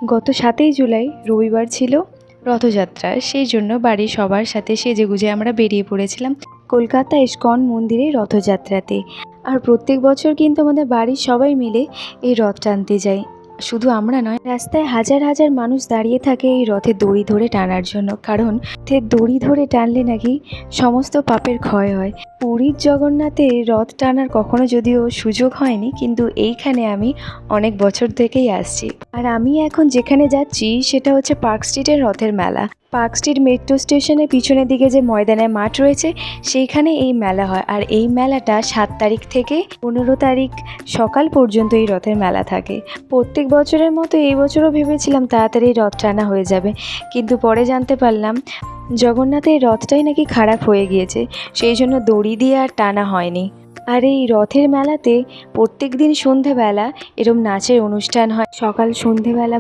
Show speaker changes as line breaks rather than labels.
গত ৭ই জুলাই রবিবার ছিল রথযাত্রা, সেই জন্য বাড়ির সবার সাথে সেজেগুজে আমরা বেরিয়ে পড়েছিলাম কলকাতা ইস্কন মন্দিরে রথযাত্রাতে। আর প্রত্যেক বছর কিন্তু আমাদের বাড়ির সবাই মিলে এই রথ টানতে যাই। শুধু আমরা নয়, রাস্তায় হাজার হাজার মানুষ দাঁড়িয়ে থাকে এই রথের দড়ি ধরে টানার জন্য, কারণ রথের দড়ি ধরে টানলে নাকি সমস্ত পাপের ক্ষয় হয়। পুরীর জগন্নাথে রথ টানার কখনো যদিও সুযোগ হয়নি, কিন্তু এইখানে আমি অনেক বছর থেকেই আসছি। আর আমি এখন যেখানে যাচ্ছি সেটা হচ্ছে পার্ক স্ট্রিটের রথের মেলা। পার্ক স্ট্রিট মেট্রো স্টেশনের পিছনের দিকে যে ময়দানের মাঠ রয়েছে সেইখানে এই মেলা হয়। আর এই মেলাটা 7 তারিখ থেকে 15 তারিখ সকাল পর্যন্ত এই রথের মেলা থাকে। প্রত্যেক বছরের মতো এই বছরও ভেবেছিলাম তাড়াতাড়ি রথ টানা হয়ে যাবে, কিন্তু পরে জানতে পারলাম জগন্নাথের রথটাই নাকি খারাপ হয়ে গিয়েছে, সেই জন্য দড়ি দিয়ে আর টানা হয়নি। আর এই রথের মেলাতে প্রত্যেক দিন সন্ধেবেলা এরম নাচের অনুষ্ঠান হয়। সকাল সন্ধেবেলা